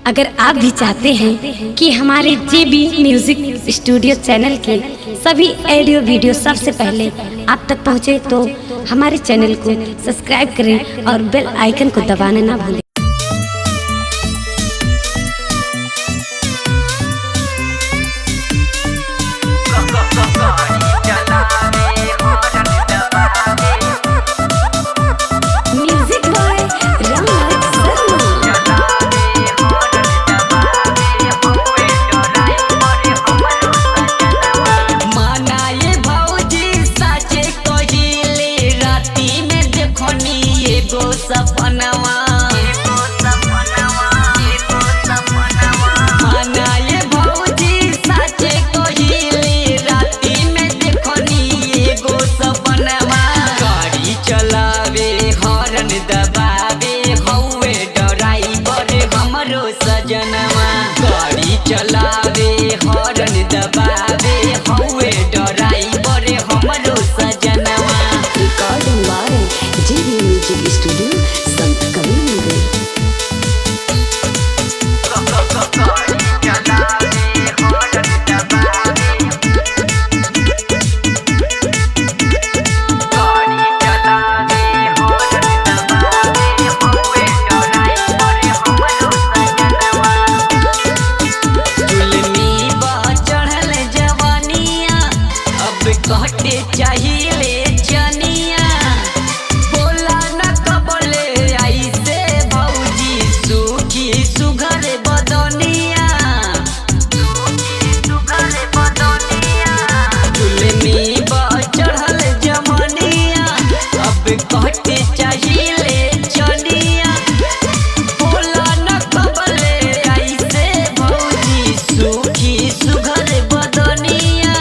अगर आप भी चाहते हैं कि हमारे JB म्यूजिक स्टूडियो चैनल के सभी ऑडियो वीडियो सबसे पहले आप तक पहुंचे, तो हमारे चैनल को सब्सक्राइब करें और बेल आइकन को दबाना ना भूलें। सपनवा मनाए भौजी साचे कहिले राती में देखनी एगो सपनवा। गाड़ी चलावे हॉर्न दबावे हौवे ड्राइवर हमरो सजनवा। गाड़ी चलावे हॉर्न दबावे हौवे ड्राइवर हमरो सजनवा। Recording by JB music studio Sant Kabir. कहते चाहिए जनिया बोला न कबले ऐसे भौजी सुखी सुघर बदनिया। चुलनी चढ़ल जमनिया अब कहते चाहिए जनिया बोला न कबले ऐसे भौजी सुखी सुघर बदनिया।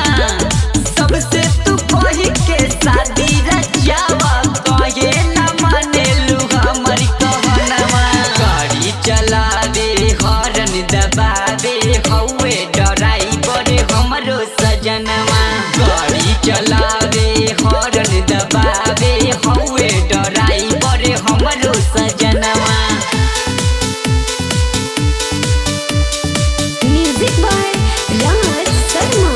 सबसे तू कही के शादी रचावा कहे न मानेलू हमर कहनवा। गाड़ी चलावे हॉर्न दबावे हौवे ड्राइवर हमरो सजनवा। गाड़ी चलावे हॉर्न दबावे हौवे ड्राइवर हमरो सजनवा। Music by Raj Sharma.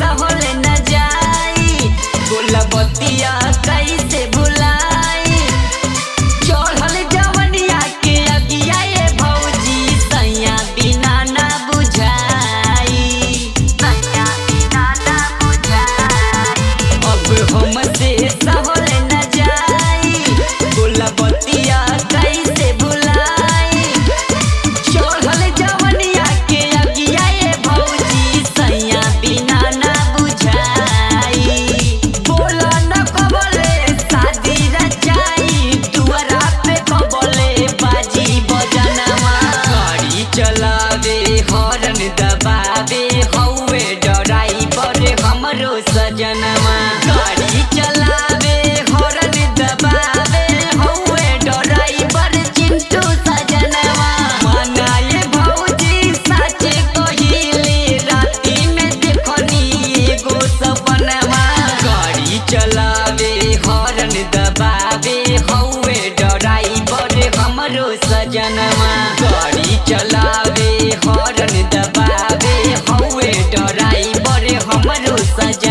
सहल न जाई गुलबतिया कैसे भुलाई। चढ़ल जवनिया के अगिया ये भौजी सैया बिना ना बुझाई। अब हमसे सहल न जाई गुलबतिया कैसे भुलाई। चढ़ल जवनिया के अगिया ये भौजी सैया बिना ना बुझाई। बोला न कबले शादी रचाई दुआरा पे कबले बाजी बजनवा। गाड़ी चलावे हॉर्न दबावे हौवे ड्राइवर हमरो सजनवा। गाड़ी चलावे हॉर्न दबावे हौवे ड्राइवर चिंटू सजनवा। मनाए भौजी साचे कहिले राती में देखनी एगो सपनवा। गाड़ी चलावे हॉर्न दबावे हौवे ड्राइवर हमरो सजनवा। गाड़ी चलावे हॉर्न दबावे हौवे ड्राइवर हमरो सजनवा।